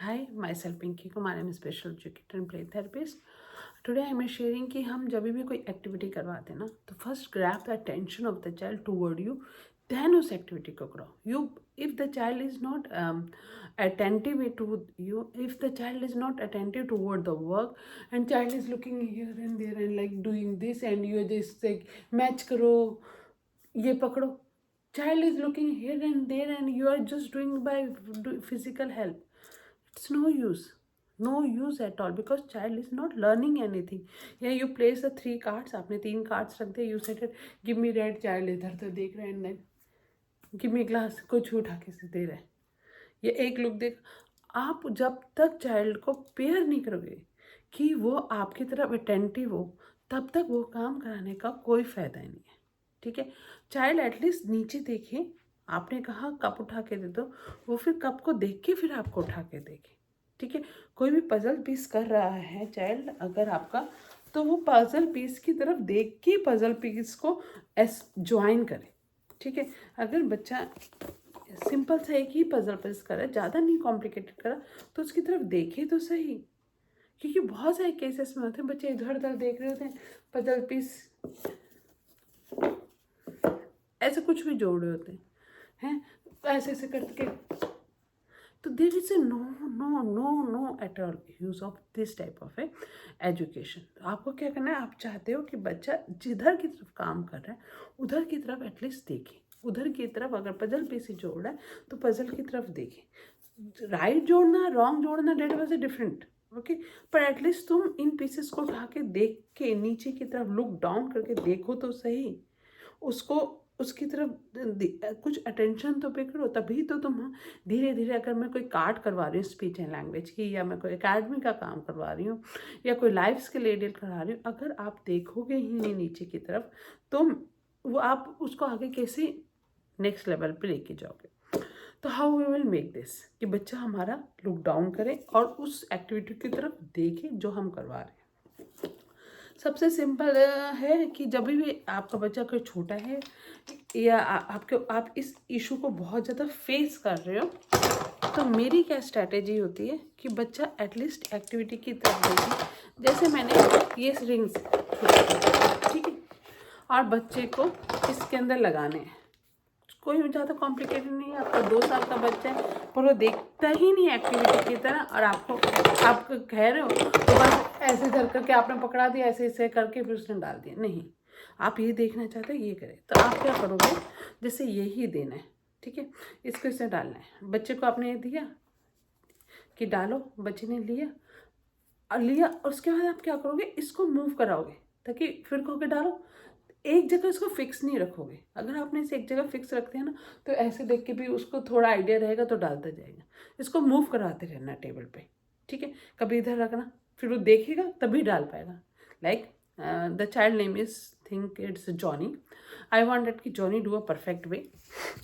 Hi, myself Pinky Kumar. I am a special educator and play therapist. Today I am sharing कि हम जब भी कोई activity करवाते हैं ना तो first grab the attention of the child toward you, then उस एक्टिविटी को करो. You if the child is not attentive to you, if the child is not attentive toward the work and child is looking here and there and like doing this and you just like match करो, ये पकड़ो. Child is looking here and there and you are just doing by physical help. It's no use at all because child is not learning anything. Yeah, you place the 3 cards, आपने 3 cards रख दिए, you said it, give me red, child इधर तो देख रहे हैं and then give me glass, कुछ उठा के से दे रहे हैं. ये एक लुक देख. आप जब तक चाइल्ड को पेयर नहीं करोगे कि वो आपकी तरफ अटेंटिव हो, तब तक वो काम कराने का कोई फ़ायदा ही नहीं है. ठीक है, चाइल्ड एटलीस्ट नीचे देखे. आपने कहा कप उठा के दे दो, वो फिर कप को देख के फिर आपको उठा के देखे. ठीक है, कोई भी पजल पीस कर रहा है चाइल्ड अगर आपका, तो वो पजल पीस की तरफ देख के पजल पीस को ज्वाइन करे. ठीक है, अगर बच्चा सिंपल सा एक ही पजल पीस करा, ज़्यादा नहीं कॉम्प्लिकेटेड करा, तो उसकी तरफ देखे तो सही. क्योंकि बहुत सारे केसेस में होते हैं बच्चे इधर उधर देख रहे होते हैं, पजल पीस ऐसे कुछ भी जोड़ रहे होते हैं ऐसे ऐसे करके. तो there is a no no no no at all use of this type of a education. आपको क्या करना है, आप चाहते हो कि बच्चा जिधर की तरफ काम कर रहा है उधर की तरफ एटलीस्ट देखे. उधर की तरफ अगर पजल पीस ही जोड़ रहा है तो पजल की तरफ देखे. राइट जोड़ना रॉन्ग जोड़ना that was a different. Okay, पर एटलीस्ट तुम इन पीसेस को उठा के देख के नीचे की तरफ लुक डाउन करके देखो तो सही. उसको उसकी तरफ कुछ अटेंशन तो पे करो, तभी तो तुम धीरे धीरे. अगर मैं कोई कार्ड करवा रही हूँ स्पीच एंड लैंग्वेज की, या मैं कोई एकेडमी का काम करवा रही हूँ, या कोई लाइफ स्किल एडिट करा रही हूँ, अगर आप देखोगे ही नहीं नीचे की तरफ तो वो आप उसको आगे कैसे नेक्स्ट लेवल पे लेके जाओगे. तो how we will make this कि बच्चा हमारा लुक डाउन करे और उस एक्टिविटी की तरफ देखे जो हम करवा रहे हैं. सबसे सिंपल है कि जब भी आपका बच्चा कोई छोटा है या आप इस इशू को बहुत ज़्यादा फेस कर रहे हो, तो मेरी क्या स्ट्रैटेजी होती है कि बच्चा एटलीस्ट एक्टिविटी की तरफ देखे. जैसे मैंने ये रिंग्स, ठीक है, और बच्चे को इसके अंदर लगाने हैं. कोई ज़्यादा कॉम्प्लिकेटेड नहीं है. आपका 2 साल का बच्चा है पर वो देखता ही नहीं एक्टिविटी की तरह, और आप कह रहे हो तो बस ऐसे धर करके आपने पकड़ा दिया, ऐसे ऐसे करके फिर उसने डाल दिया. नहीं, आप ये देखना चाहते हो ये करें, तो आप क्या करोगे, जैसे यही देना है. ठीक है, इसको इससे डालना है. बच्चे को आपने दिया कि डालो, बच्चे ने लिया और उसके बाद आप क्या करोगे, इसको मूव कराओगे ताकि फिर कहोगे डालो. एक जगह इसको फिक्स नहीं रखोगे. अगर आपने इसे एक जगह फिक्स रखते हैं ना तो ऐसे देख के भी उसको थोड़ा आइडिया रहेगा तो डालता जाएगा. इसको मूव कराते रहना टेबल पे. ठीक है, कभी इधर रखना, फिर वो देखेगा तभी डाल पाएगा. Like the child name is think it's Johnny. I want that कि Johnny do a perfect way.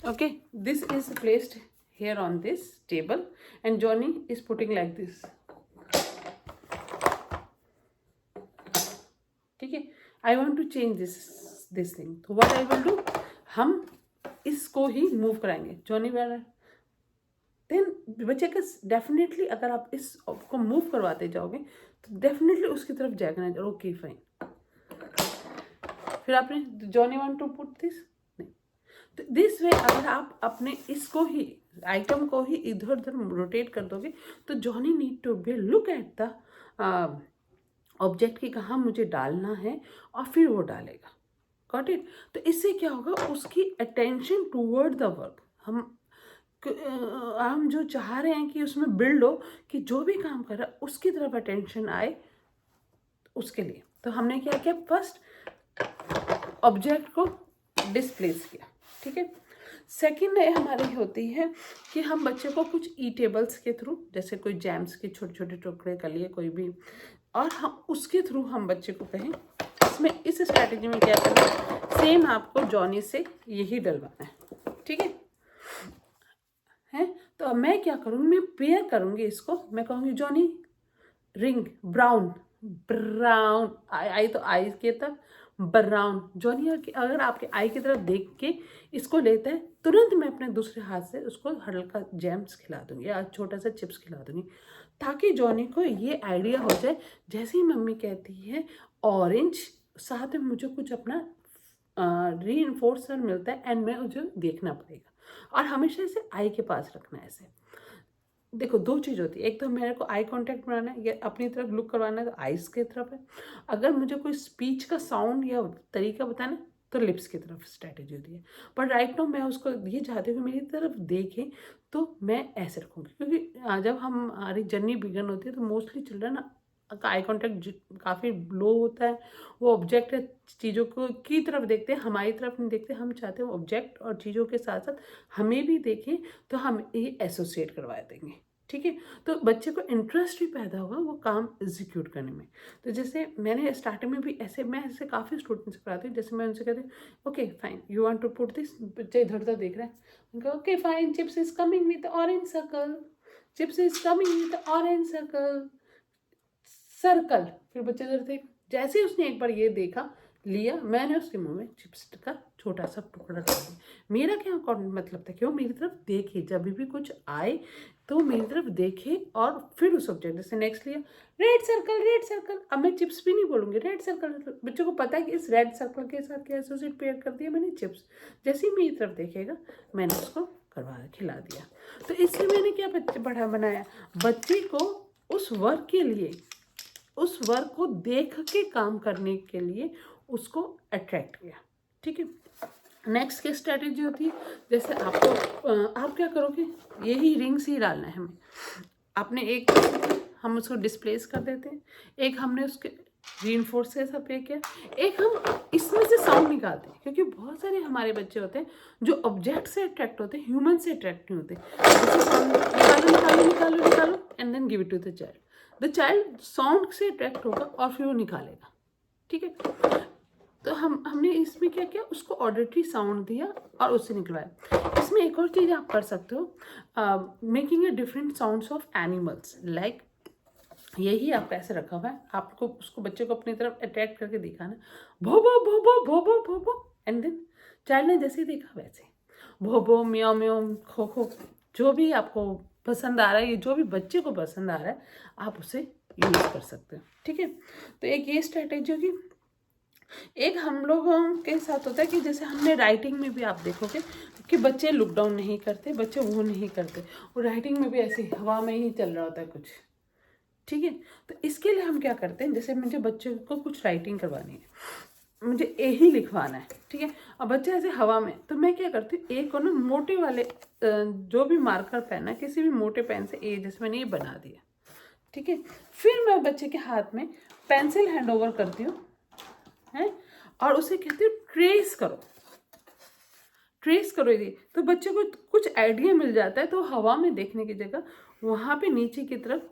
Okay, this is placed here on this table and Johnny is putting like this. ठीक है, I want to change this thing. तो what I will do, हम इसको ही move कराएंगे. Johnny where then बच्चे का definitely अगर आप इसको मूव करवाते जाओगे तो डेफिनेटली उसकी तरफ जाएगा ना. Okay fine. फिर आपने Johnny want to put this, तो दिस वे अगर आप अपने इसको ही आइटम को ही इधर उधर रोटेट कर दोगे तो Johnny need to be look at the object की कहाँ मुझे डालना है और फिर वो डालेगा. Got it. तो इससे क्या होगा, उसकी अटेंशन टूवर्ड द वर्क. हम जो चाह रहे हैं कि उसमें बिल्ड हो कि जो भी काम कर रहा है उसकी तरफ अटेंशन आए उसके लिए. तो हमने क्या किया, फर्स्ट ऑब्जेक्ट को डिस्प्लेस किया. ठीक है, सेकेंड हमारी होती है कि हम बच्चे को कुछ ईटेबल्स के थ्रू, जैसे कोई जैम्स के छोटे छोटे टुकड़े कर लिए कोई भी, और हम उसके थ्रू हम बच्चे को कहें. इसमें इस स्ट्रैटेजी में क्या करना है, सेम आपको जॉनी से यही डलवाना है. ठीक है, तो अब मैं क्या करूँगी, मैं पेयर करूँगी इसको. मैं कहूँगी जॉनी रिंग ब्राउन ब्राउन आई तो आई के तक ब्राउन। जॉनी अगर आपके आई की तरफ देख के इसको लेता है, तुरंत मैं अपने दूसरे हाथ से उसको हल्का जैम्स खिला दूंगी या छोटा सा चिप्स खिला दूंगी, ताकि जॉनी को ये आइडिया हो जाए जैसे ही मम्मी कहती है ऑरेंज, साथ में मुझे कुछ अपना री इन्फोर्सर मिलता है एंड मैं मुझे देखना पड़ेगा। और हमेशा इसे आई के पास रखना है। ऐसे देखो, दो चीज़ होती है, एक तो मेरे को आई कांटेक्ट बनाना है या अपनी तरफ लुक करवाना है तो आइज़ की तरफ है। अगर मुझे कोई स्पीच का साउंड या तरीका बताना है तो लिप्स की तरफ स्ट्रैटेजी होती है। पर राइट नाउ मैं उसको ये चाहती हूँ कि मेरी तरफ देखे, तो मैं ऐसे रखूँगी, क्योंकि जब हमारी जर्नी बिगन होती है तो मोस्टली चिल्ड्रन का आई कॉन्टैक्ट काफ़ी लो होता है। वो ऑब्जेक्ट है चीज़ों को की तरफ देखते हैं, हमारी तरफ नहीं देखते। हम चाहते हैं ऑब्जेक्ट और चीज़ों के साथ साथ हमें भी देखें, तो हम ये एसोसिएट करवा देंगे। ठीक है, तो बच्चे को इंटरेस्ट भी पैदा होगा वो काम एग्जीक्यूट करने में। तो जैसे मैंने स्टार्टिंग में भी ऐसे, मैं ऐसे काफ़ी स्टूडेंट्स से कराती हूँ। जैसे मैं उनसे कहती हूँ okay fine you want to put this, बच्चे इधर उधर देख रहे हैं, उनका okay fine chips is coming with orange circle, chips is coming with orange circle circle. फिर बच्चे इधर थे, जैसे ही उसने एक बार ये देखा लिया, मैंने उसके मुंह में चिप्स का छोटा सा टुकड़ा डाल दिया। मेरा क्या मतलब था कि वो मेरी तरफ देखे, जब भी कुछ आए तो मेरी तरफ देखे और फिर उस ऑब्जेक्ट, जैसे नेक्स्ट लिया रेड सर्कल, रेड सर्कल। अब मैं चिप्स भी नहीं बोलूँगी, रेड सर्कल। बच्चों को पता है कि इस रेड सर्कल के साथ क्या एसोसिएट पेयर कर दिया मैंने, चिप्स। जैसे ही मेरी तरफ देखेगा मैंने उसको खिला दिया। तो इससे मैंने क्या बच्चे बनाया, बच्चे को उस वर्क के लिए, उस वर्क को देख के काम करने के लिए उसको अट्रैक्ट किया। ठीक है, नेक्स्ट की स्ट्रैटेजी होती है, जैसे आपको आप क्या करोगे, यही रिंग्स ही डालना है हमें। आपने एक हम उसको डिस्प्लेस कर देते हैं, एक हमने उसके रीइंफोर्स ऐसा पे किया, एक हम इसमें से साउंड निकालते हैं। क्योंकि बहुत सारे हमारे बच्चे होते हैं जो ऑब्जेक्ट से अट्रैक्ट होते हैं, ह्यूमन से अट्रैक्ट नहीं होते। जैसे साउंड निकालो निकालो निकालो निकालो and then give it to the child. The child sound से अट्रैक्ट होगा और फिर वो निकालेगा। ठीक है, तो हमने इसमें क्या किया, उसको ऑडिटरी साउंड दिया और उससे निकलवाया। इसमें एक और चीज़ आप कर सकते हो, making a different sounds of animals. Like यही आपका ऐसे रखा हुआ है, आपको उसको बच्चे को अपनी तरफ अट्रैक्ट करके दिखाना, भो भो भो भो भो भो भो भो, एंड देन चाइल्ड ने जैसे देखा वैसे भो भो म्याओ म्याओ खो खो, जो भी आपको पसंद आ रहा है, ये जो भी बच्चे को पसंद आ रहा है आप उसे यूज़ कर सकते हो। ठीक है, तो एक ये स्ट्रैटेजी होगी। एक हम लोगों के साथ होता है कि जैसे हमने राइटिंग में भी आप देखोगे कि बच्चे लुक डाउन नहीं करते, बच्चे वो नहीं करते, और राइटिंग में भी ऐसे हवा में ही चल रहा होता है कुछ। ठीक है, तो इसके लिए हम क्या करते हैं, जैसे मुझे बच्चे को कुछ राइटिंग करवानी है, मुझे ए ही लिखवाना है। ठीक है, अब बच्चे ऐसे हवा में, तो मैं क्या करती हूँ, ए को ना मोटे वाले जो भी मार्कर पेन है, किसी भी मोटे पेन से ए, जैसे मैंने ये बना दिया। ठीक है, फिर मैं बच्चे के हाथ में पेंसिल हैंड ओवर करती हूँ है, और उसे कहती हूँ ट्रेस करो, ट्रेस करो ये। तो बच्चे को कुछ आइडिया मिल जाता है, तो हवा में देखने की जगह वहाँ पे नीचे की तरफ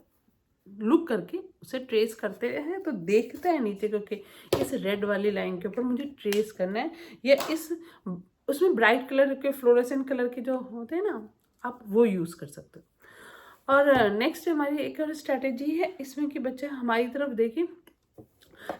लुक करके उसे ट्रेस करते हैं, तो देखता है नीचे को कि इस रेड वाली लाइन के ऊपर मुझे ट्रेस करना है, या इस उसमें ब्राइट कलर के फ्लोरेसेंट कलर के जो होते हैं ना, आप वो यूज़ कर सकते हो। और नेक्स्ट हमारी एक और स्ट्रैटेजी है इसमें कि बच्चा हमारी तरफ देखे।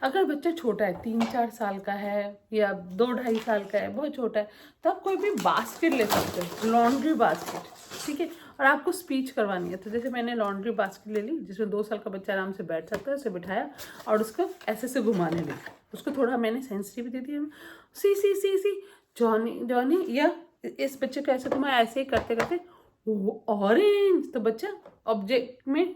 अगर बच्चा छोटा है, 3-4 साल का है या 2-2.5 साल का है, बहुत छोटा है, तो आप कोई भी बास्केट ले सकते हो, लॉन्ड्री बास्केट। ठीक है, और आपको स्पीच करवानी है, तो जैसे मैंने लॉन्ड्री बास्केट ले ली, जिसमें 2 साल का बच्चा आराम से बैठ सकता है, उसे बिठाया और उसको ऐसे से घुमाने लगी। उसको थोड़ा मैंने सेंसिटिविटी दी, सी सी सी सी जॉनी जॉनी, या इस बच्चे को ऐसे, तो मैं ऐसे ही करते करते ऑरेंज, तो बच्चा ऑब्जेक्ट में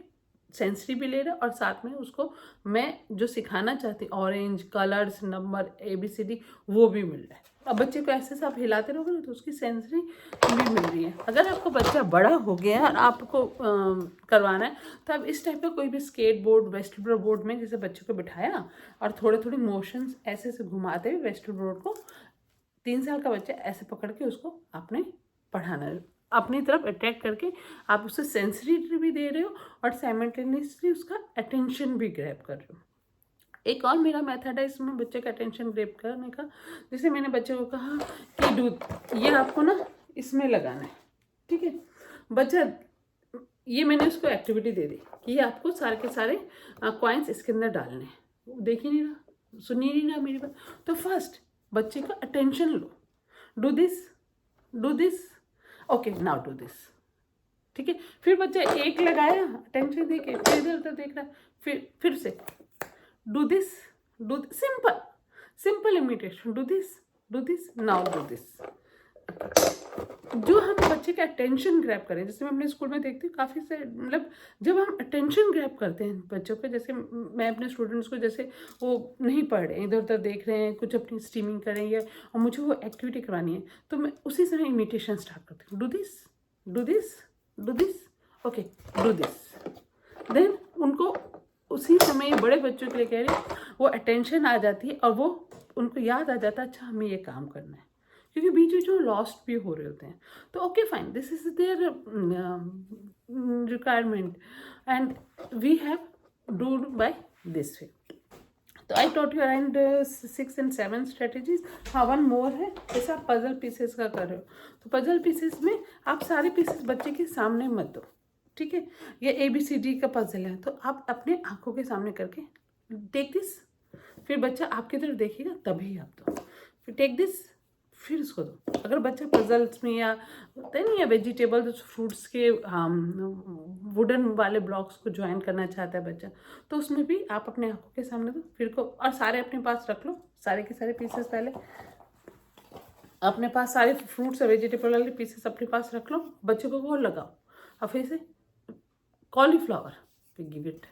सेंसरी भी ले रहा है और साथ में उसको मैं जो सिखाना चाहती ऑरेंज कलर्स नंबर ABCD वो भी मिल रहा है। अब बच्चे को ऐसे से आप हिलाते रहोगे ना तो उसकी सेंसरी भी मिल रही है। अगर आपको बच्चा बड़ा हो गया है और आपको करवाना है तो आप इस टाइप का कोई भी स्केट बोर्ड वेस्टिबल बोर्ड में जैसे बच्चे को बिठाया और थोड़े थोड़े मोशंस ऐसे से घुमाते हुए वेस्टिबल बोर्ड को 3 साल का बच्चा ऐसे पकड़ के उसको आपने पढ़ाना है, अपनी तरफ अट्रैक्ट करके आप उसे सेंसरी भी दे रहे हो और साइमल्टेनियसली उसका अटेंशन भी ग्रैब कर रहे हो। एक और मेरा मेथड है इसमें बच्चे का अटेंशन ग्रैब करने का। जैसे मैंने बच्चे को कहा कि दूध ये आपको ना इसमें लगाना है। ठीक है, बच्चा ये मैंने उसको एक्टिविटी दे दी कि ये आपको सारे के सारे कॉइन्स इसके अंदर डालने हैं, वो देख ही नहीं रहा, सुनिए नहीं ना मेरी बात। तो फर्स्ट बच्चे का attention low, do this, okay now do this, ठीक है। फिर बच्चा एक लगाया, अटेंशन दे के फिर इधर उधर देख रहा है, फिर से do this, simple simple imitation, do this now do this. जो हम बच्चे का अटेंशन ग्रैब करें, जैसे मैं अपने स्कूल में देखती हूँ काफ़ी से, मतलब जब हम अटेंशन ग्रैब करते हैं बच्चों के, जैसे मैं अपने स्टूडेंट्स को, जैसे वो नहीं पढ़ रहे हैं, इधर उधर देख रहे हैं, कुछ अपनी स्ट्रीमिंग कर रहे हैं और मुझे वो एक्टिविटी करवानी है, तो मैं उसी समय इमिटेशन स्टार्ट करती हूँ, do this, okay do this. Then उनको उसी समय, बड़े बच्चों के लिए कह रही हूँ, वो अटेंशन आ जाती है और वो उनको याद आ जाता है, अच्छा हमें ये काम करना है, क्योंकि बीच में जो लॉस्ट भी हो रहे होते हैं। तो okay fine, this is there requirement and we have do by this way. तो I taught you around 6 and 7 strategies. हाँ, वन मोर है, जैसे आप पजल पीसेस का कर रहे हो, तो पजल पीसेस में आप सारे पीसेस बच्चे के सामने मत दो, ठीक है। ये ABCD का पजल है, तो आप अपने आंखों के सामने करके टेक दिस, फिर बच्चा आपकी तरफ देखेगा तभी आप दो, फिर टेक दिस, फिर उसको दो। अगर बच्चा पजल्स में या होता है नहीं, या वेजिटेबल्स फ्रूट्स के वुडन वाले ब्लॉक्स को ज्वाइन करना चाहता है बच्चा, तो उसमें भी आप अपने आंखों के सामने दो, फिर को, और सारे अपने पास रख लो, सारे के सारे पीसेस पहले अपने पास, सारे फ्रूट्स और वेजिटेबल वाले पीसेस अपने पास रख लो, बच्चों को वो लगाओ। और फिर से cauliflower, give it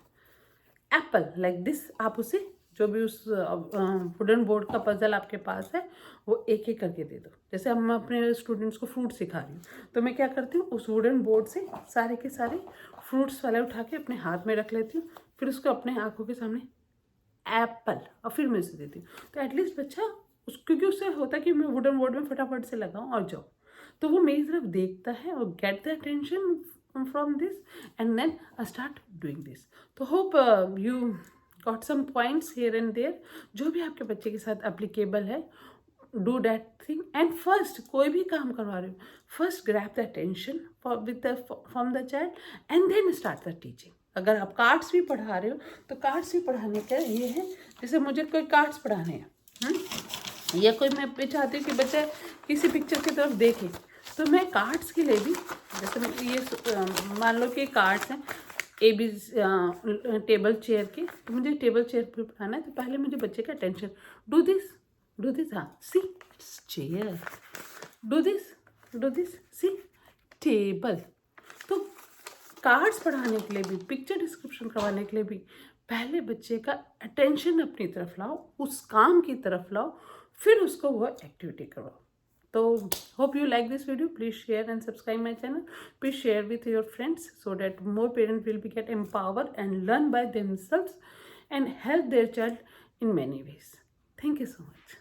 Apple like this, आप उसे जो भी उस वुडन बोर्ड का पजल आपके पास है वो एक एक करके दे दो। जैसे हम अपने स्टूडेंट्स को फ्रूट सिखा रही हूँ, तो मैं क्या करती हूँ, उस वुडन बोर्ड से सारे के सारे फ्रूट्स वाले उठा के अपने हाथ में रख लेती हूँ, फिर उसको अपने आंखों के सामने एप्पल, और फिर मैं उसे देती हूँ। तो एटलीस्ट बच्चा क्योंकि उससे होता है कि मैं वुडन बोर्ड में फटाफट से लगाऊँ और जाऊँ, तो वो मेरी तरफ देखता है और get the attention from this and then I start doing this. तो hope you got some points here and there, जो भी आपके बच्चे के साथ applicable है, do that thing. And first कोई भी काम करवा रहे हो, first grab the attention from the child and then start the teaching. अगर आप कार्ड्स भी पढ़ा रहे हो तो कार्ड्स भी पढ़ाने का ये है, जैसे मुझे कोई कार्ड्स पढ़ाने हैं, या कोई मैं चाहती हूँ कि बच्चा किसी पिक्चर की तरफ देखे, तो मैं कार्ड्स के लिए भी, जैसे मैं ये मान लो कि कार्ड्स हैं टेबल चेयर के, तो मुझे टेबल चेयर पर पढ़ाना है, तो पहले मुझे बच्चे का अटेंशन, डू दिस, हाँ see chair, do this see table. तो कार्ड्स पढ़ाने के लिए भी, पिक्चर डिस्क्रिप्शन करवाने के लिए भी, पहले बच्चे का अटेंशन अपनी तरफ लाओ, उस काम की तरफ लाओ, फिर उसको वो एक्टिविटी करवाओ। तो hope you like this video. Please share and subscribe my channel. Please share with your friends so that more parents will be get empowered and learn by themselves and help their child in many ways. Thank you so much.